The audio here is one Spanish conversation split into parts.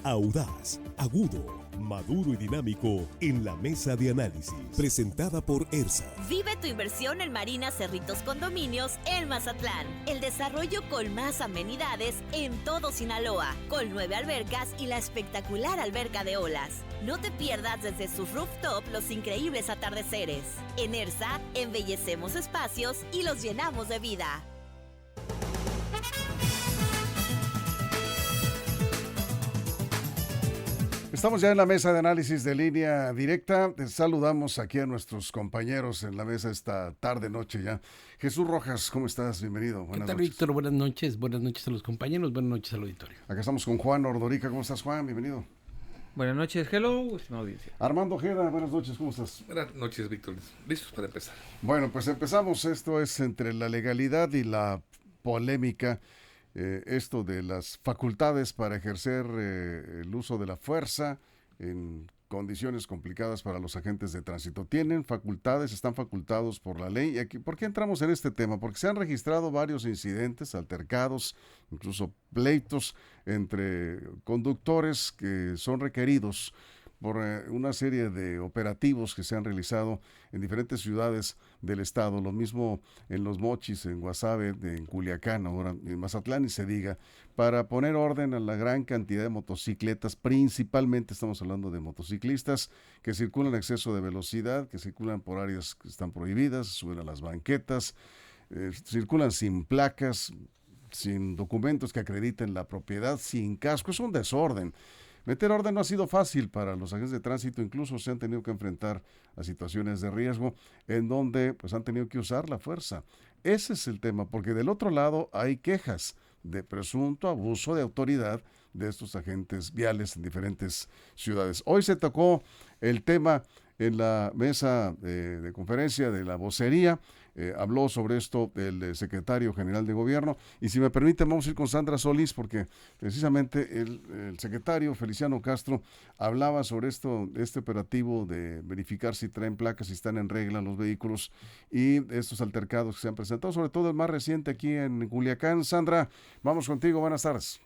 Audaz, agudo, maduro y dinámico en la mesa de análisis. Presentada por ERSA. Vive tu inversión en Marina Cerritos Condominios en Mazatlán. El desarrollo con más amenidades en todo Sinaloa, con 9 albercas y la espectacular alberca de olas. No te pierdas desde su rooftop los increíbles atardeceres. En ERSA, embellecemos espacios y los llenamos de vida. Estamos ya en la mesa de análisis de Línea Directa. Saludamos aquí a nuestros compañeros en la mesa esta tarde, noche ya. Jesús Rojas, ¿cómo estás? Bienvenido. Buenas noches. Víctor? Buenas noches a los compañeros, buenas noches al auditorio. Acá estamos con Juan Ordorica. ¿Cómo estás, Juan? Bienvenido. Buenas noches, hello, estimada audiencia. Armando Ojeda, buenas noches, ¿cómo estás? Buenas noches, Víctor. ¿Listos para empezar? Bueno, pues empezamos. Esto es entre la legalidad y la polémica. Esto de las facultades para ejercer el uso de la fuerza en condiciones complicadas para los agentes de tránsito. Tienen facultades, están facultados por la ley. Y aquí, ¿por qué entramos en este tema? Porque se han registrado varios incidentes, altercados, incluso pleitos entre conductores que son requeridos por una serie de operativos que se han realizado en diferentes ciudades del estado, lo mismo en Los Mochis, en Guasave, en Culiacán, ahora en Mazatlán, y se diga, para poner orden a la gran cantidad de motocicletas, principalmente estamos hablando de motociclistas que circulan a exceso de velocidad, que circulan por áreas que están prohibidas, suben a las banquetas, circulan sin placas, sin documentos que acrediten la propiedad, sin casco. Es un desorden. Meter orden no ha sido fácil para los agentes de tránsito, incluso se han tenido que enfrentar a situaciones de riesgo en donde pues han tenido que usar la fuerza. Ese es el tema, porque del otro lado hay quejas de presunto abuso de autoridad de estos agentes viales en diferentes ciudades. Hoy se tocó el tema en la mesa de conferencia de la vocería. Habló sobre esto el secretario general de gobierno, y si me permiten vamos a ir con Sandra Solís, porque precisamente el secretario Feliciano Castro hablaba sobre este operativo de verificar si traen placas, si están en regla los vehículos, y estos altercados que se han presentado, sobre todo el más reciente aquí en Culiacán. Sandra, vamos contigo, buenas tardes.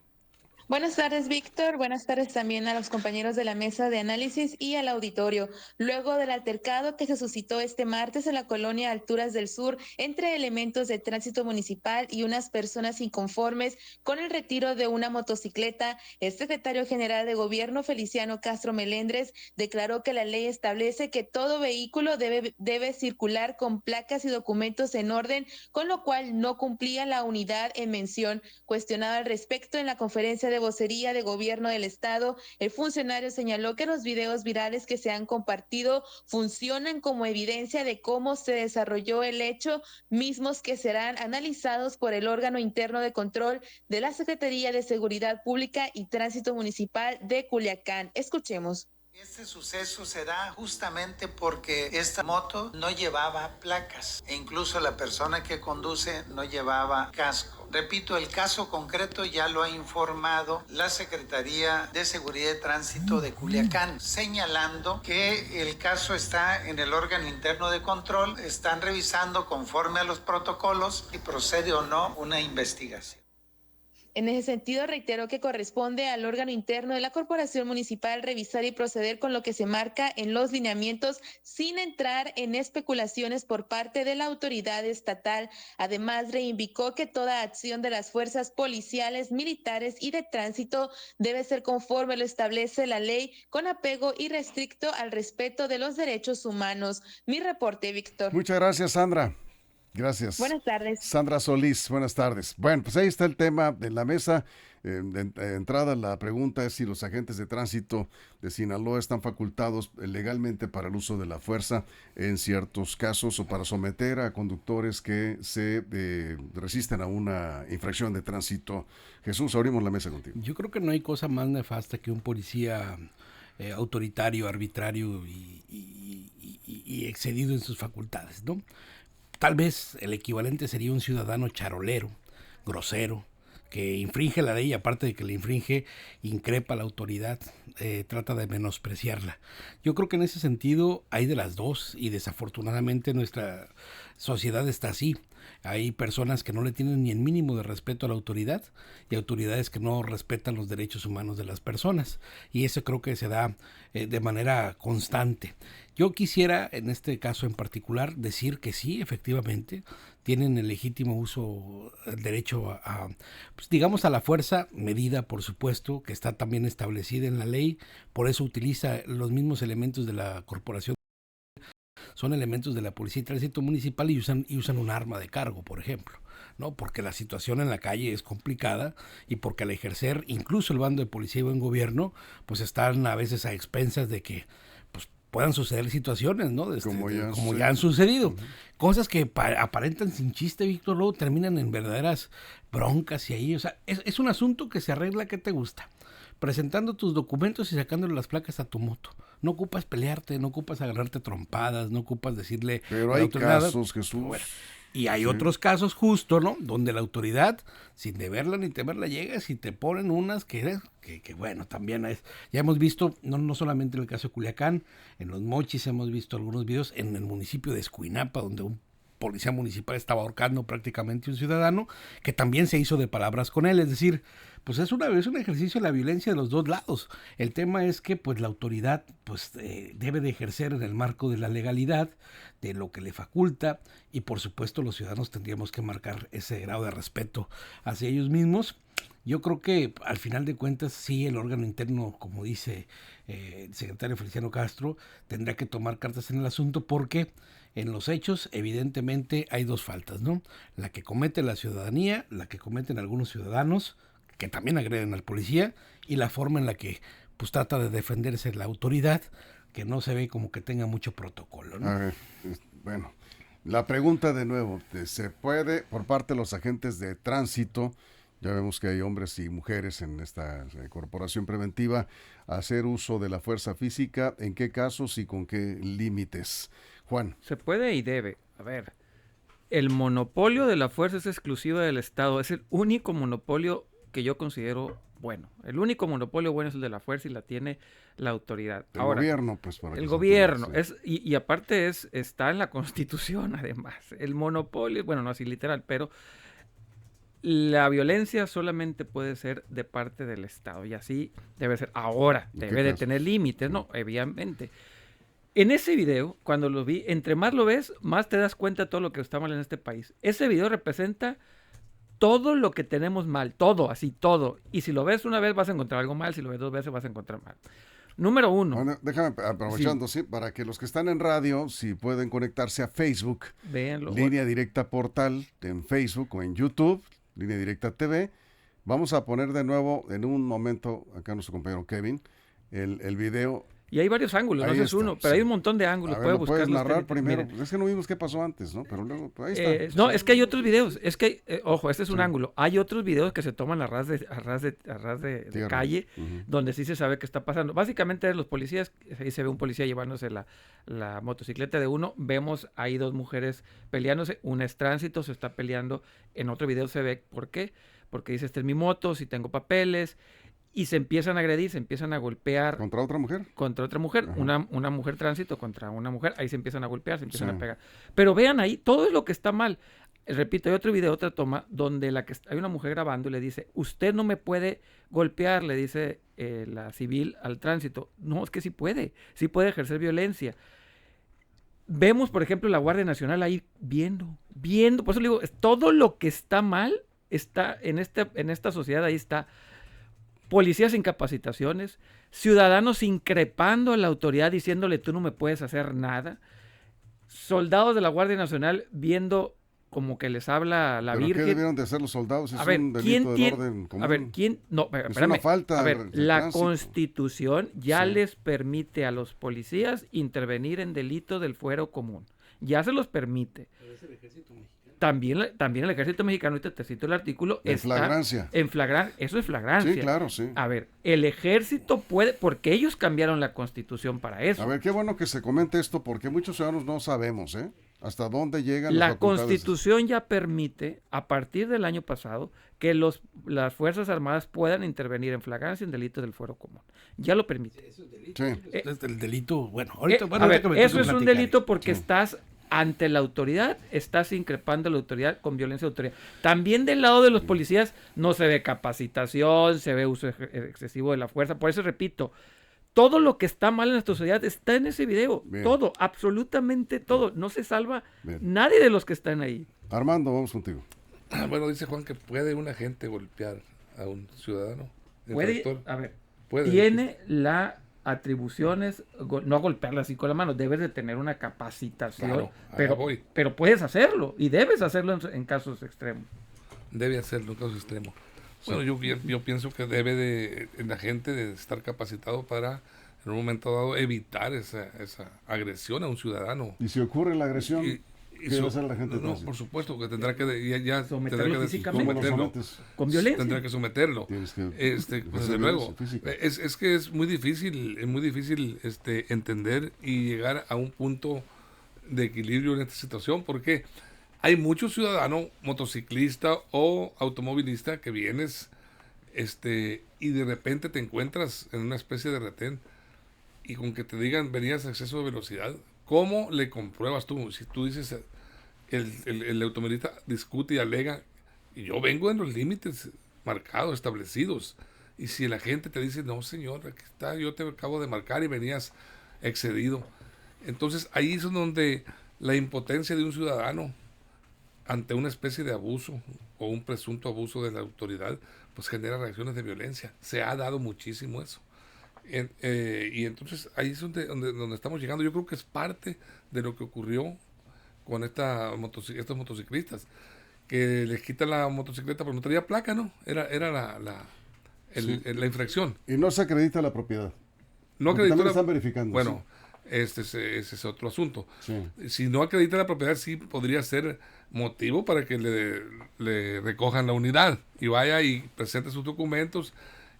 Buenas tardes, Víctor. Buenas tardes también a los compañeros de la mesa de análisis y al auditorio. Luego del altercado que se suscitó este martes en la colonia Alturas del Sur entre elementos de tránsito municipal y unas personas inconformes con el retiro de una motocicleta, el secretario general de gobierno, Feliciano Castro Melendres, declaró que la ley establece que todo vehículo debe circular con placas y documentos en orden, con lo cual no cumplía la unidad en mención. Cuestionado al respecto en la conferencia de vocería de gobierno del estado, el funcionario señaló que los videos virales que se han compartido funcionan como evidencia de cómo se desarrolló el hecho, mismos que serán analizados por el órgano interno de control de la Secretaría de Seguridad Pública y Tránsito Municipal de Culiacán. Escuchemos. Este suceso se da justamente porque esta moto no llevaba placas e incluso la persona que conduce no llevaba casco. Repito, el caso concreto ya lo ha informado la Secretaría de Seguridad de Tránsito de Culiacán, señalando que el caso está en el órgano interno de control, están revisando conforme a los protocolos si procede o no una investigación. En ese sentido, reiteró que corresponde al órgano interno de la Corporación Municipal revisar y proceder con lo que se marca en los lineamientos sin entrar en especulaciones por parte de la autoridad estatal. Además, reivindicó que toda acción de las fuerzas policiales, militares y de tránsito debe ser conforme lo establece la ley, con apego irrestricto al respeto de los derechos humanos. Mi reporte, Víctor. Muchas gracias, Sandra. Gracias. Buenas tardes. Sandra Solís, buenas tardes. Bueno, pues ahí está el tema de la mesa. De entrada, la pregunta es si los agentes de tránsito de Sinaloa están facultados legalmente para el uso de la fuerza en ciertos casos o para someter a conductores que se resisten a una infracción de tránsito. Jesús, abrimos la mesa contigo. Yo creo que no hay cosa más nefasta que un policía autoritario, arbitrario y excedido en sus facultades, ¿no? Tal vez el equivalente sería un ciudadano charolero, grosero, que infringe la ley y aparte de que le infringe, increpa a la autoridad, trata de menospreciarla. Yo creo que en ese sentido hay de las dos y desafortunadamente nuestra sociedad está así. Hay personas que no le tienen ni el mínimo de respeto a la autoridad y autoridades que no respetan los derechos humanos de las personas. Y eso creo que se da de manera constante. Yo quisiera, en este caso en particular, decir que sí, efectivamente, tienen el legítimo uso, el derecho pues digamos, a la fuerza medida, por supuesto, que está también establecida en la ley. Por eso utiliza los mismos elementos de la corporación. Son elementos de la Policía de Tránsito Municipal y usan un arma de cargo, por ejemplo, ¿no? Porque la situación en la calle es complicada y porque al ejercer incluso el bando de policía y buen gobierno, pues están a veces a expensas de que pues puedan suceder situaciones, ¿no? Como ya han sucedido. Uh-huh. Cosas que aparentan sin chiste, Víctor, luego terminan en verdaderas broncas y ahí, o sea, es un asunto que se arregla. ¿Qué te gusta? Presentando tus documentos y sacándole las placas a tu moto. No ocupas pelearte, no ocupas agarrarte trompadas, no ocupas decirle... Pero hay casos, Jesús. Bueno, y hay otros casos justo, ¿no? Donde la autoridad, sin deberla ni temerla, llegas y te ponen unas que bueno, también es... Ya hemos visto, no solamente en el caso de Culiacán, en Los Mochis hemos visto algunos videos, en el municipio de Escuinapa, donde un policía municipal estaba ahorcando prácticamente a un ciudadano, que también se hizo de palabras con él, es decir... Pues es un ejercicio de la violencia de los dos lados. El tema es que pues la autoridad pues debe de ejercer en el marco de la legalidad, de lo que le faculta, y por supuesto los ciudadanos tendríamos que marcar ese grado de respeto hacia ellos mismos. Yo creo que al final de cuentas sí, el órgano interno, como dice el secretario Feliciano Castro, tendrá que tomar cartas en el asunto, porque en los hechos evidentemente hay dos faltas, ¿no? La que comete la ciudadanía, la que cometen algunos ciudadanos, que también agreden al policía, y la forma en la que pues trata de defenderse la autoridad, que no se ve como que tenga mucho protocolo, ¿no? A ver, bueno, la pregunta de nuevo, ¿se puede por parte de los agentes de tránsito, ya vemos que hay hombres y mujeres en esta corporación preventiva, hacer uso de la fuerza física? ¿En qué casos y con qué límites? Juan. Se puede y debe. A ver, el monopolio de la fuerza es exclusiva del Estado, es el único monopolio que yo considero bueno. El único monopolio bueno es el de la fuerza y la tiene la autoridad. El gobierno, pues. El gobierno. Y aparte está en la Constitución, además. El monopolio, bueno, no así literal, pero la violencia solamente puede ser de parte del Estado. Y así debe ser. Ahora, debe de tener límites, ¿no? Obviamente. En ese video, cuando lo vi, entre más lo ves, más te das cuenta de todo lo que está mal en este país. Ese video representa todo lo que tenemos mal, todo, así todo. Y si lo ves una vez vas a encontrar algo mal, si lo ves dos veces vas a encontrar mal. Número uno. Bueno, déjame, aprovechando, sí, para que los que están en radio, si pueden conectarse a Facebook, véanlo. Línea Directa Portal en Facebook o en YouTube, Línea Directa TV. Vamos a poner de nuevo en un momento, acá nuestro compañero Kevin, el video. Y hay varios ángulos, no es uno, pero hay un montón de ángulos. Puedes narrar primero. Es que no vimos qué pasó antes, ¿no? Pero luego, ahí está. No, es que hay otros videos. Es que, ojo, este es un ángulo. Hay otros videos que se toman a ras de calle, donde sí se sabe qué está pasando. Básicamente los policías, ahí se ve un policía llevándose la motocicleta de uno. Vemos ahí dos mujeres peleándose. Una es tránsito, se está peleando. En otro video se ve, ¿por qué? Porque dice, esta es mi moto, si tengo papeles. Y se empiezan a agredir, se empiezan a golpear. ¿Contra otra mujer? Contra otra mujer. Una mujer tránsito contra una mujer. Ahí se empiezan a golpear, se empiezan a pegar. Pero vean ahí, todo es lo que está mal. Repito, hay otro video, otra toma, donde hay una mujer grabando y le dice, usted no me puede golpear, le dice la civil al tránsito. No, es que sí puede ejercer violencia. Vemos, por ejemplo, la Guardia Nacional ahí viendo. Por eso le digo, todo lo que está mal está en esta sociedad, ahí está. Policías sin capacitaciones, ciudadanos increpando a la autoridad diciéndole tú no me puedes hacer nada, soldados de la Guardia Nacional viendo como que les habla la Virgen. ¿Qué debieron de hacer los soldados? Es un delito del orden común. A ver, ¿quién? No, es una falta. A ver, la Constitución ya les permite a los policías intervenir en delitos del fuero común. Ya se los permite. Pero es el Ejército Mexicano. También el Ejército Mexicano, ahorita te cito el artículo, en flagrancia. Eso es flagrancia. Sí, claro, sí. A ver, el Ejército puede, porque ellos cambiaron la Constitución para eso. A ver, qué bueno que se comente esto, porque muchos ciudadanos no sabemos, hasta dónde llegan las Constitución ya permite, a partir del año pasado, que las Fuerzas Armadas puedan intervenir en flagrancia en delitos del fuero común. Ya lo permite. Eso es delito. Sí. Es el delito, bueno, eso es un delito porque estás ante la autoridad estás increpando a la autoridad con violencia de autoridad. También del lado de los policías no se ve capacitación, se ve uso excesivo de la fuerza. Por eso repito, todo lo que está mal en nuestra sociedad está en ese video. Bien. Todo, absolutamente todo. No se salva Bien. nadie de los que están ahí. Armando, vamos contigo. Bueno, dice Juan que puede un agente golpear a un ciudadano. Puede, infractor. a ver, Puede. tiene la atribuciones, no golpearla así con la mano, debes de tener una capacitación, Claro, allá voy. pero puedes hacerlo y debes hacerlo en casos extremos. Debe hacerlo en caso extremo. Bueno, yo pienso que debe de la gente de estar capacitado para en un momento dado evitar esa agresión a un ciudadano. Y si ocurre la agresión, Y ¿qué debe hacer la gente? No, por supuesto que tendrá que Someterlo tendrá que físicamente. ¿Cómo lo someterlo. sometes? Con violencia. Tendrá que someterlo. Tienes que Pues hacer desde luego. violencia física. Es que es muy difícil entender y llegar a un punto de equilibrio en esta situación, porque hay muchos ciudadanos, motociclista o automovilista, que vienes y de repente te encuentras en una especie de retén y con que te digan venías a exceso de velocidad, ¿cómo le compruebas tú? Si tú dices, el automovilista discute y alega, y yo vengo en los límites marcados, establecidos, y si la gente te dice, no señor, aquí está, yo te acabo de marcar y venías excedido, entonces ahí es donde la impotencia de un ciudadano ante una especie de abuso o un presunto abuso de la autoridad, pues genera reacciones de violencia. Se ha dado muchísimo eso. Y entonces ahí es donde estamos llegando. Yo creo que es parte de lo que ocurrió con estos motociclistas, que les quitan la motocicleta porque no traía placa, ¿no? Era la infracción. Y no se acredita la propiedad. No Porque acreditó también la... están verificando. Bueno, ese es otro asunto. Sí. Si no acredita la propiedad, sí podría ser motivo para que le recojan la unidad y vaya y presente sus documentos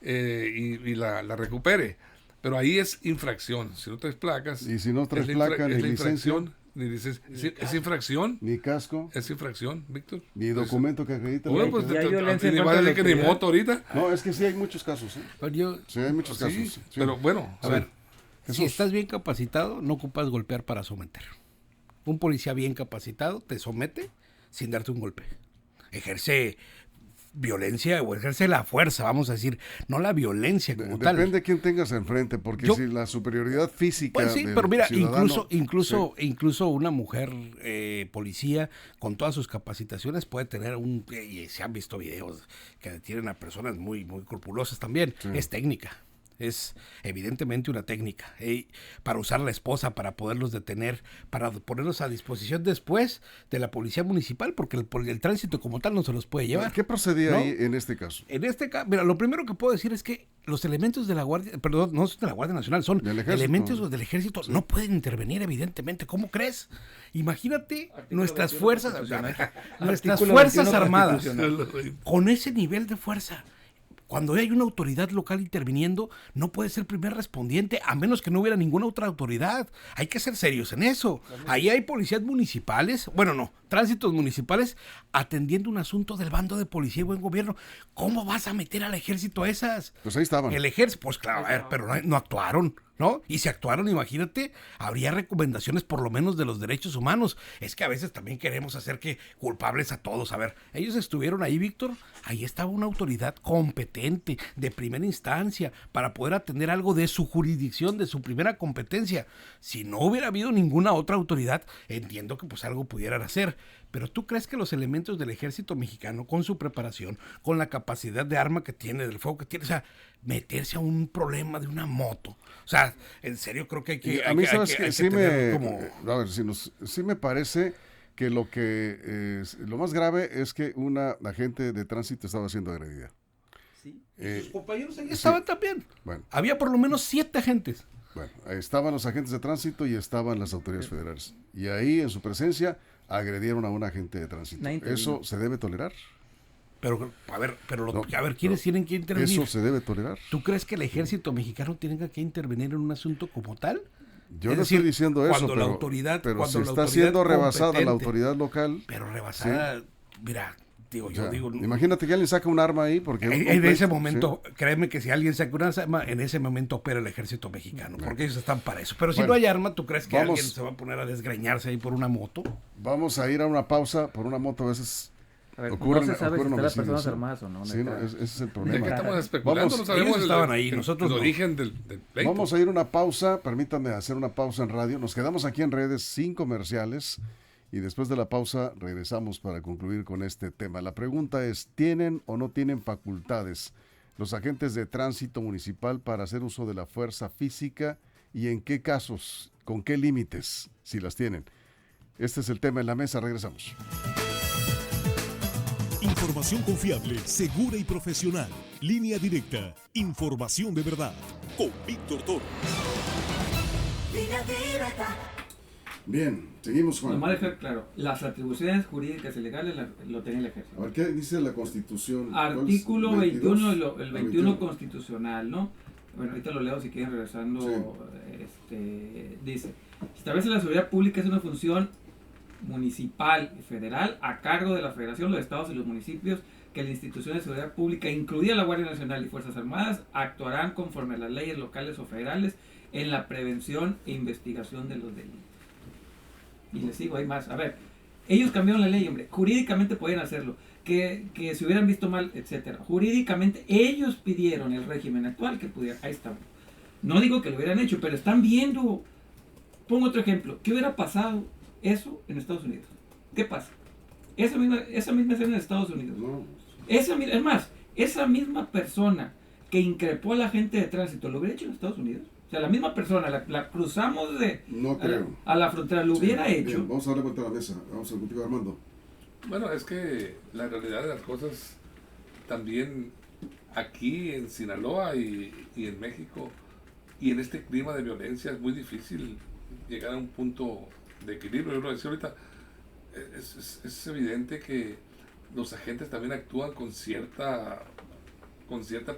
y la recupere. Pero ahí es infracción. Si no traes placas... Y si no traes es la placa, es ni la licencia, infracción, ni licencia. ¿Es infracción? ni casco, ¿Es infracción, Víctor? ni documento que acredite. Bueno, la pues propiedad. Ya hay violencia en ni va contra a de decir la que ni autoridad. moto ahorita. No, es que sí hay muchos casos. Pero yo, Sí, hay muchos Sí, casos. Sí. pero bueno, a ver, Jesús. si estás bien capacitado, no ocupas golpear para someter. Un policía bien capacitado te somete sin darte un golpe. Ejerce violencia o ejerce la fuerza, vamos a decir, no la violencia como tal. Depende de quién tengas enfrente, porque Yo- si la superioridad física Pues sí, del pero mira, ciudadano- incluso una mujer policía con todas sus capacitaciones puede tener y se han visto videos que detienen a personas muy, muy corpulosas también. Sí. Es técnica. Es evidentemente una técnica para usar la esposa, para poderlos detener, para ponerlos a disposición después de la policía municipal, porque el tránsito como tal no se los puede llevar. ¿Qué procedía ¿No? ahí en este caso? En este caso, mira, lo primero que puedo decir es que los elementos de la Guardia, perdón, no son de la Guardia Nacional, son Del Ejército. elementos del Ejército, no pueden intervenir, evidentemente. ¿Cómo crees? Imagínate nuestras 21 fuerzas, constitucional. nuestras Artículo fuerzas 21 armadas, constitucional. con ese nivel de fuerza. Cuando hay una autoridad local interviniendo, no puede ser primer respondiente, a menos que no hubiera ninguna otra autoridad. Hay que ser serios en eso. Ahí hay policías municipales, tránsitos municipales, atendiendo un asunto del bando de policía y buen gobierno. ¿Cómo vas a meter al ejército a esas? Pues ahí estaban. El ejército, pues claro, a ver, pero no actuaron, ¿no? Y si actuaron, imagínate, habría recomendaciones por lo menos de los derechos humanos. Es que a veces también queremos hacer que culpables a todos. A ver, ellos estuvieron ahí, Víctor, ahí estaba una autoridad competente, de primera instancia, para poder atender algo de su jurisdicción, de su primera competencia. Si no hubiera habido ninguna otra autoridad, entiendo que pues algo pudieran hacer. Pero ¿tú crees que los elementos del ejército mexicano, con su preparación, con la capacidad de arma que tiene, del fuego que tiene, o sea, meterse a un problema de una moto? O sea, en serio creo que hay que... A mí, sabes hay que sí tener me... como- A ver, sí me parece que lo más grave es que una agente de tránsito estaba siendo agredida. Sus compañeros ahí sí. estaban también. Bueno, Había por lo menos 7 agentes. estaban los agentes de tránsito y estaban las autoridades federales. Y ahí, en su presencia, agredieron a un agente de tránsito. Nadie intervino. ¿Eso se debe tolerar? Pero, a ver, No, ¿quiénes tienen que intervenir? ¿Eso se debe tolerar? ¿Tú crees que el ejército mexicano tenga que intervenir en un asunto como tal? Yo Es no decir, estoy diciendo eso, cuando la pero autoridad- pero cuando si la está autoridad siendo rebasada la competente- autoridad local, Pero rebasada, mira, Digo, O yo sea, digo, imagínate que alguien saca un arma ahí porque... en ese momento, créeme que si alguien saca una arma, en ese momento opera el ejército mexicano, porque ellos están para eso. Pero si Bueno, no hay arma, ¿tú crees que vamos- alguien se va a poner a desgreñarse ahí por una moto? Vamos a ir a una pausa. Por una moto a veces A ver, ocurren, no se sabe si ocurren están las homicidios, personas ¿no? armadas o no. Sí, no, ese es el ¿De qué problema. estamos especulando? Vamos, no sabemos ellos estaban ahí, nosotros el no. origen del pleito. Vamos a ir a una pausa, permítanme hacer una pausa en radio. Nos quedamos aquí en redes sin comerciales y después de la pausa regresamos para concluir con este tema. La pregunta es, ¿tienen o no tienen facultades los agentes de tránsito municipal para hacer uso de la fuerza física y en qué casos, con qué límites, si las tienen? Este es el tema en la mesa, regresamos. Información confiable, segura y profesional. Línea directa. Información de verdad. Con Víctor Toro. Bien, seguimos, Juan. Nomás dejar claro, las atribuciones jurídicas y legales lo tiene el ejército. A ver, ¿qué dice la Constitución? Artículo ¿Cuál es? 21, el 22. 21 constitucional, ¿no? Bueno, ahorita lo leo si quieren regresando. Sí. Dice, establece la seguridad pública es una función municipal y federal a cargo de la Federación, los estados y los municipios, que la institución de seguridad pública, incluida la Guardia Nacional y Fuerzas Armadas, actuarán conforme a las leyes locales o federales en la prevención e investigación de los delitos. Y les sigo, hay más. A ver, ellos cambiaron la ley, hombre. Jurídicamente podían hacerlo. Que se hubieran visto mal, etcétera. Jurídicamente ellos pidieron el régimen actual que pudiera. Ahí está. No digo que lo hubieran hecho, pero están viendo. Pongo otro ejemplo. ¿Qué hubiera pasado eso en Estados Unidos? ¿Qué pasa? Esa misma escena en Estados Unidos. No, Es más, esa misma persona que increpó a la gente de tránsito, ¿lo hubiera hecho en Estados Unidos? O sea, la misma persona, la cruzamos no creo. a la frontera, lo hubiera Sí, hecho. bien, vamos a darle vuelta a la mesa. Vamos a contigo, Armando. Bueno, es que la realidad de las cosas también aquí en Sinaloa y en México y en este clima de violencia es muy difícil llegar a un punto de equilibrio. Yo lo decía ahorita, es evidente que los agentes también actúan con cierta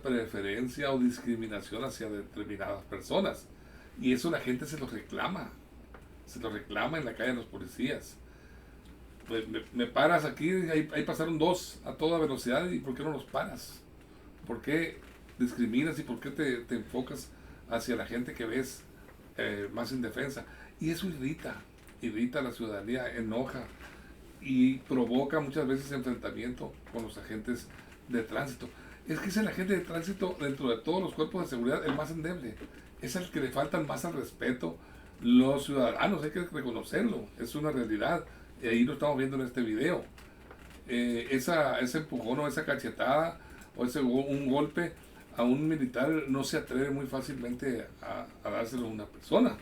preferencia o discriminación hacia determinadas personas. Y eso la gente se lo reclama en la calle a los policías. Me paras aquí, ahí pasaron dos a toda velocidad, ¿y por qué no los paras? ¿Por qué discriminas y por qué te enfocas hacia la gente que ves más indefensa? Y eso irrita a la ciudadanía, enoja y provoca muchas veces enfrentamiento con los agentes de tránsito. Es que es el agente de tránsito dentro de todos los cuerpos de seguridad el más endeble, es el que le faltan más al respeto los ciudadanos, hay que reconocerlo, es una realidad, y ahí lo estamos viendo en este video. Ese empujón o esa cachetada o un golpe a un militar no se atreve muy fácilmente a dárselo a una persona,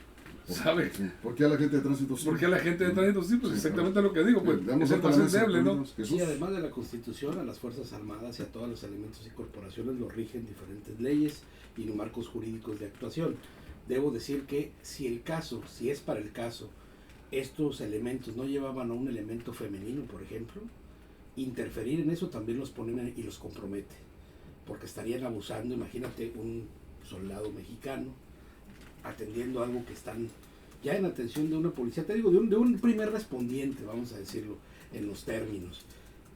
¿sabe? Sí. ¿Por qué a la gente de tránsito sí? ¿Por qué a la gente de tránsito sí? Pues Sí, exactamente lo que digo, pues Damos es el otra más mesa, endeble, ¿no? cuéntanos, Jesús. Sí, además de la Constitución, a las Fuerzas Armadas y a todos los elementos y corporaciones los rigen diferentes leyes y marcos jurídicos de actuación. Debo decir que si es para el caso, estos elementos no llevaban a un elemento femenino, por ejemplo, interferir en eso también los ponen y los compromete, porque estarían abusando. Imagínate un soldado mexicano atendiendo algo que están ya en atención de una policía, te digo, de un primer respondiente, vamos a decirlo en los términos,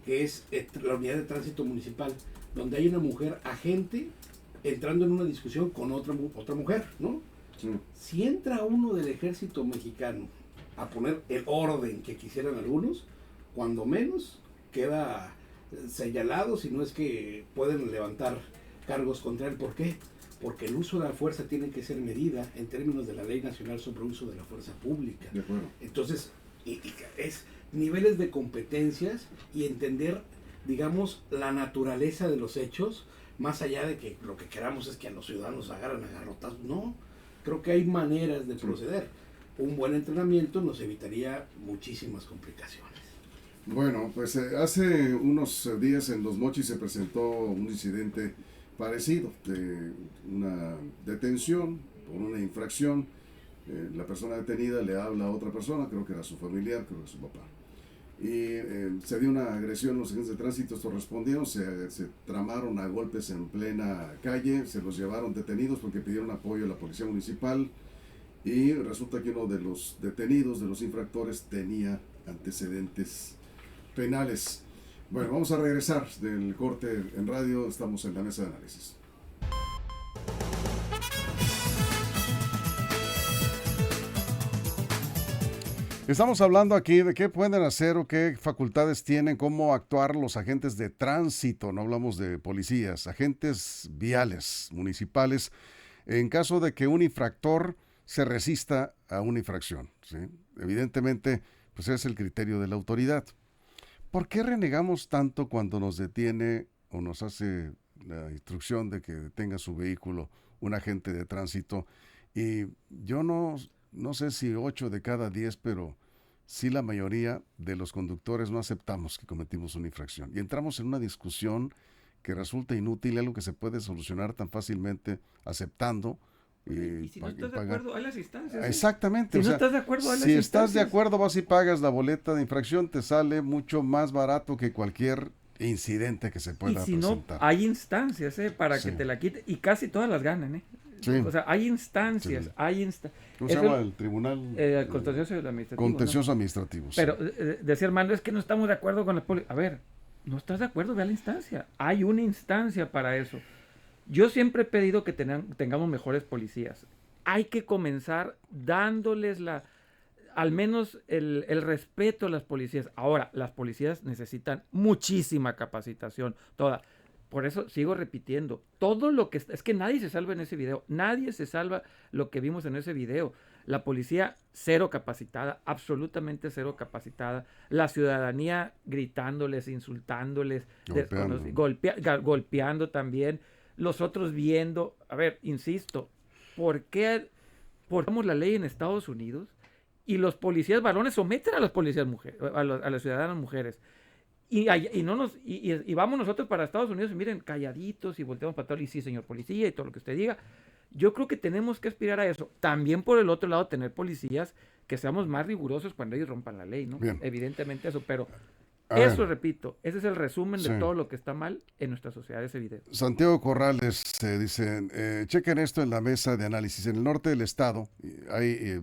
que es la unidad de tránsito municipal, donde hay una mujer agente entrando en una discusión con otra mujer, ¿no? Sí. Si entra uno del ejército mexicano a poner el orden que quisieran algunos, cuando menos queda señalado, si no es que pueden levantar cargos contra él. ¿Por qué? Porque el uso de la fuerza tiene que ser medida en términos de la Ley Nacional sobre Uso de la Fuerza Pública. De acuerdo. Entonces, es niveles de competencias y entender, digamos, la naturaleza de los hechos, más allá de que lo que queramos es que a los ciudadanos agarren a garrotazos. No, creo que hay maneras de proceder. Un buen entrenamiento nos evitaría muchísimas complicaciones. Bueno, pues hace unos días en Los Mochis se presentó un incidente parecido, de una detención por una infracción. La persona detenida le habla a otra persona, creo que era su familiar, creo que era su papá. Y se dio una agresión, los agentes de tránsito estos respondieron, se tramaron a golpes en plena calle, se los llevaron detenidos porque pidieron apoyo a la policía municipal y resulta que uno de los detenidos, de los infractores, tenía antecedentes penales. Bueno, vamos a regresar del corte en radio. Estamos en la mesa de análisis. Estamos hablando aquí de qué pueden hacer o qué facultades tienen, cómo actuar los agentes de tránsito, no hablamos de policías, agentes viales, municipales, en caso de que un infractor se resista a una infracción, ¿sí? Evidentemente, pues es el criterio de la autoridad. ¿Por qué renegamos tanto cuando nos detiene o nos hace la instrucción de que detenga su vehículo un agente de tránsito? Y yo no sé si 8 de cada 10, pero sí la mayoría de los conductores no aceptamos que cometimos una infracción. Y entramos en una discusión que resulta inútil, algo que se puede solucionar tan fácilmente aceptando. Y si no estás de acuerdo, hay las instancias. Exactamente. Si no estás de acuerdo, hay las si instancias. estás de acuerdo, vas y pagas la boleta de infracción, te sale mucho más barato que cualquier incidente que se pueda presentar. Y si presentar. no, hay instancias para que te la quite, y casi todas las ganan, Sí. O sea, hay instancias, Sí. ¿Cómo se llama el tribunal? Contencioso administrativo. Contencioso administrativo. Pero decía Armando, es que no estamos de acuerdo con la policía. A ver, no estás de acuerdo, ve a la instancia. Hay una instancia para eso. Yo siempre he pedido que tengamos mejores policías. Hay que comenzar dándoles al menos el respeto a las policías. Ahora, las policías necesitan muchísima capacitación, toda. Por eso sigo repitiendo, todo lo que es que nadie se salva en ese video, nadie se salva lo que vimos en ese video. La policía cero capacitada, absolutamente cero capacitada, la ciudadanía gritándoles, insultándoles, golpeando también, los otros viendo. A ver, insisto, ¿por qué tenemos la ley en Estados Unidos y los policías varones someten a las policías mujeres, a las ciudadanas mujeres? Y vamos nosotros para Estados Unidos y miren, calladitos y volteamos para atrás y sí, señor policía y todo lo que usted diga. Yo creo que tenemos que aspirar a eso. También por el otro lado tener policías que seamos más rigurosos cuando ellos rompan la ley, ¿no? Bien. Evidentemente eso, pero Eso, repito, ese es el resumen de todo lo que está mal en nuestra sociedad, ese video. Santiago Corrales dice, chequen esto en la mesa de análisis. En el norte del estado hay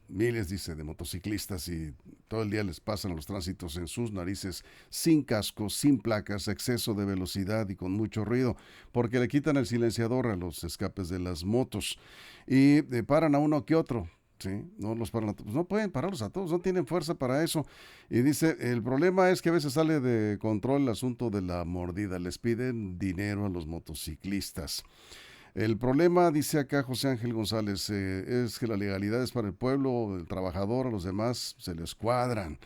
miles, dice, de motociclistas y todo el día les pasan los tránsitos en sus narices sin casco, sin placas, exceso de velocidad y con mucho ruido, porque le quitan el silenciador a los escapes de las motos y paran a uno que otro. Sí, no los paran a todos, no pueden pararlos a todos, no tienen fuerza para eso. Y dice, el problema es que a veces sale de control el asunto de la mordida, les piden dinero a los motociclistas. El problema, dice acá José Ángel González, es que la legalidad es para el pueblo, el trabajador, a los demás se les cuadran.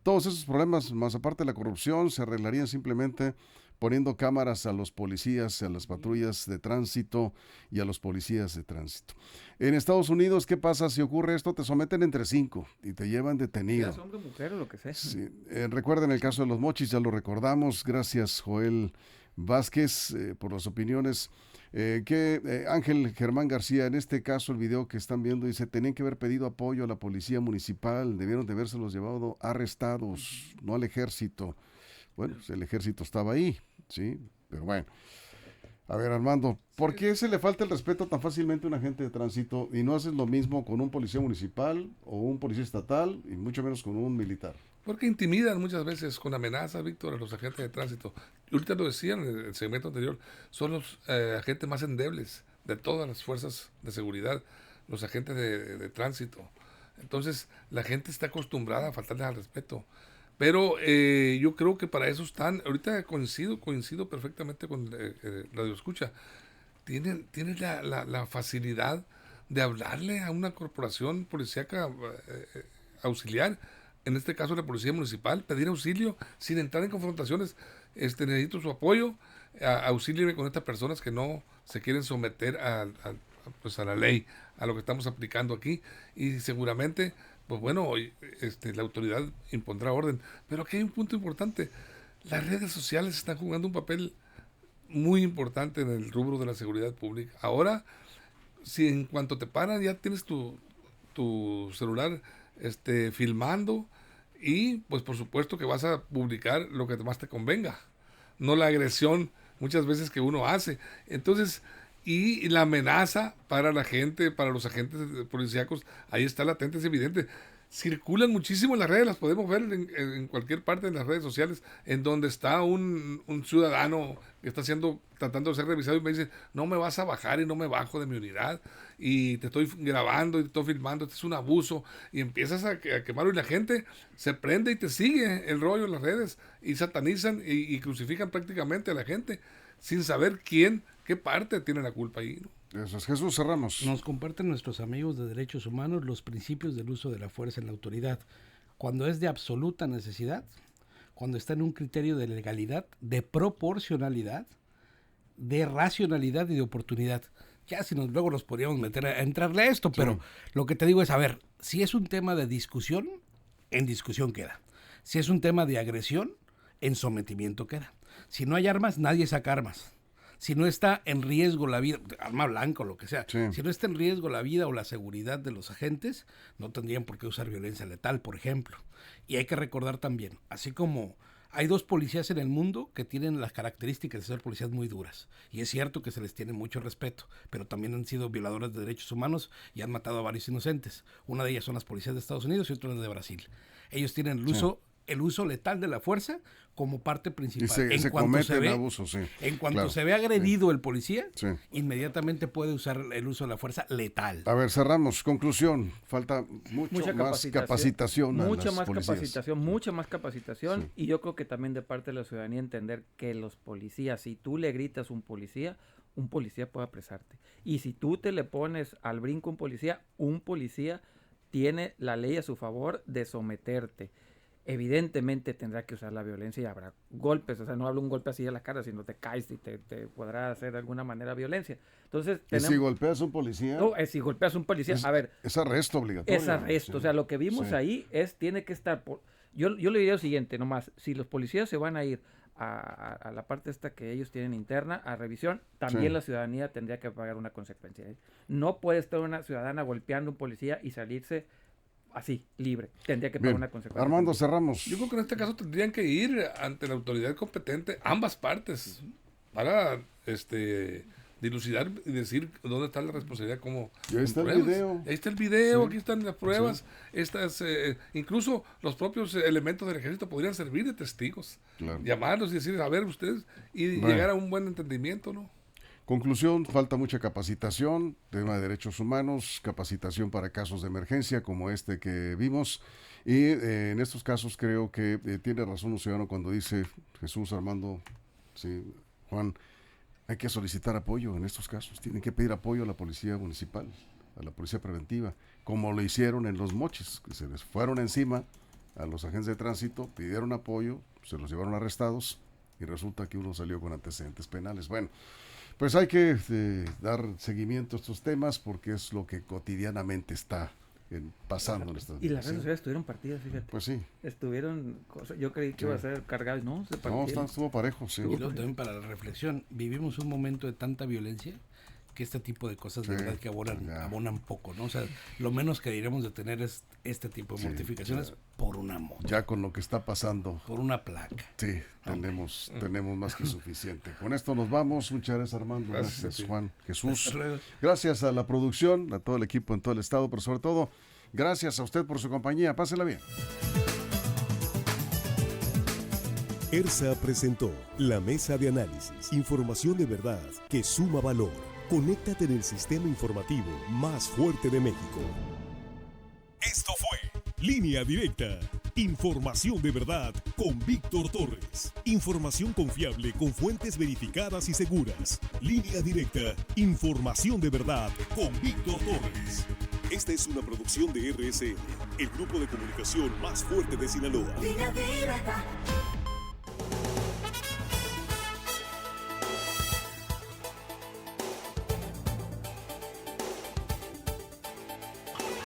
Todos esos problemas, más aparte de la corrupción, se arreglarían simplemente poniendo cámaras a los policías, a las patrullas de tránsito y a los policías de tránsito. En Estados Unidos, ¿qué pasa si ocurre esto? Te someten entre 5 y te llevan detenido. Sea hombre, mujer o lo que sea. Sí. Recuerden el caso de los mochis, ya lo recordamos. Gracias, Joel Vázquez, por las opiniones. Ángel Germán García, en este caso el video que están viendo dice, tenían que haber pedido apoyo a la policía municipal, debieron de habérselos llevado arrestados, no al ejército. Bueno, pues el ejército estaba ahí, sí, pero bueno. A ver, Armando, ¿por qué se le falta el respeto tan fácilmente a un agente de tránsito y no haces lo mismo con un policía municipal o un policía estatal y mucho menos con un militar? Porque intimidan muchas veces con amenazas, Víctor, a los agentes de tránsito. Y ahorita lo decían en el segmento anterior, son los agentes más endebles de todas las fuerzas de seguridad, los agentes de tránsito. Entonces, la gente está acostumbrada a faltarles al respeto. Pero yo creo que para eso están, ahorita coincido perfectamente con Radio Escucha, tienen la facilidad de hablarle a una corporación policíaca auxiliar, en este caso la policía municipal, pedir auxilio sin entrar en confrontaciones. Necesito su apoyo, auxílieme con estas personas que no se quieren someter a la ley, a lo que estamos aplicando aquí, y seguramente pues bueno, la autoridad impondrá orden. Pero aquí hay un punto importante. Las redes sociales están jugando un papel muy importante en el rubro de la seguridad pública. Ahora, si en cuanto te paran ya tienes tu celular filmando y pues por supuesto que vas a publicar lo que más te convenga, no la agresión muchas veces que uno hace. Entonces, y la amenaza para la gente, para los agentes policíacos, ahí está latente, es evidente. circulan muchísimo en las redes, las podemos ver en cualquier parte de las redes sociales, en donde está un ciudadano que está tratando de ser revisado y me dice, no me vas a bajar, y no me bajo de mi unidad, y te estoy grabando y te estoy filmando, este es un abuso, y empiezas a quemarlo, y la gente se prende y te sigue el rollo en las redes, y satanizan y crucifican prácticamente a la gente, sin saber qué parte tiene la culpa ahí, ¿no? Eso es. Jesús, cerramos. Nos comparten nuestros amigos de derechos humanos los principios del uso de la fuerza en la autoridad. Cuando es de absoluta necesidad, cuando está en un criterio de legalidad, de proporcionalidad, de racionalidad y de oportunidad. Ya si luego nos podríamos meter a entrarle a esto, pero lo que te digo es, a ver, si es un tema de discusión, en discusión queda. Si es un tema de agresión, en sometimiento queda. Si no hay armas, nadie saca armas. Si no está en riesgo la vida, arma blanca o lo que sea, si no está en riesgo la vida o la seguridad de los agentes, no tendrían por qué usar violencia letal, por ejemplo. Y hay que recordar también, así como hay 2 policías en el mundo que tienen las características de ser policías muy duras, y es cierto que se les tiene mucho respeto, pero también han sido violadores de derechos humanos y han matado a varios inocentes. Una de ellas son las policías de Estados Unidos y otra es de Brasil. Ellos tienen el uso letal de la fuerza como parte principal. Y se cometen abusos, En cuanto se ve agredido el policía, inmediatamente puede usar el uso de la fuerza letal. A ver, cerramos. Conclusión. Falta mucha más capacitación. Mucha más capacitación. Y yo creo que también de parte de la ciudadanía entender que los policías, si tú le gritas a un policía puede apresarte. Y si tú te le pones al brinco a un policía tiene la ley a su favor de someterte. Evidentemente tendrá que usar la violencia y habrá golpes, o sea, no hablo un golpe así a la cara, sino te caes y te podrá hacer de alguna manera violencia. Entonces, si golpeas a un policía? No, si golpeas a un policía, a ver. Es arresto obligatorio. Es arresto, o sea, lo que vimos ahí tiene que estar, yo le diría lo siguiente nomás, si los policías se van a ir a la parte esta que ellos tienen interna, a revisión, también la ciudadanía tendría que pagar una consecuencia. No puede estar una ciudadana golpeando a un policía y salirse así, libre. Tendría que pagar una consecuencia. Armando, cerramos. Yo creo que en este caso tendrían que ir ante la autoridad competente, ambas partes, para dilucidar y decir dónde está la responsabilidad, como ahí está el video. Ahí está el video, aquí están las pruebas, incluso los propios elementos del ejército podrían servir de testigos, llamarlos y decir, a ver ustedes, y llegar a un buen entendimiento, ¿no? Conclusión, falta mucha capacitación, tema de derechos humanos, capacitación para casos de emergencia como este que vimos, y en estos casos creo que tiene razón un ciudadano cuando dice, Jesús, Armando, Juan, hay que solicitar apoyo en estos casos, tienen que pedir apoyo a la policía municipal, a la policía preventiva, como lo hicieron en Los Mochis, que se les fueron encima a los agentes de tránsito, pidieron apoyo, se los llevaron arrestados, y resulta que uno salió con antecedentes penales. Bueno, pues hay que dar seguimiento a estos temas porque es lo que cotidianamente está pasando en estas Y las redes sociales estuvieron partidas, fíjate. Pues sí. Yo creí que iba a ser cargado, ¿no? Estuvo parejo, sí. Y luego también para la reflexión, vivimos un momento de tanta violencia que este tipo de cosas de verdad que abonan poco, ¿no? O sea, lo menos que diremos de tener es este tipo de mortificaciones por una moto. Ya con lo que está pasando. Por una placa. Sí, tenemos más que suficiente. Con esto nos vamos. Muchas gracias, Armando. Gracias, Juan. Jesús. Gracias a la producción, a todo el equipo en todo el estado, pero sobre todo, gracias a usted por su compañía. Pásela bien. ERSA presentó La Mesa de Análisis. Información de verdad que suma valor. Conéctate en el sistema informativo más fuerte de México. Esto fue Línea Directa. Información de verdad con Víctor Torres. Información confiable con fuentes verificadas y seguras. Línea Directa. Información de verdad con Víctor Torres. Esta es una producción de RSN, el grupo de comunicación más fuerte de Sinaloa. Línea Directa.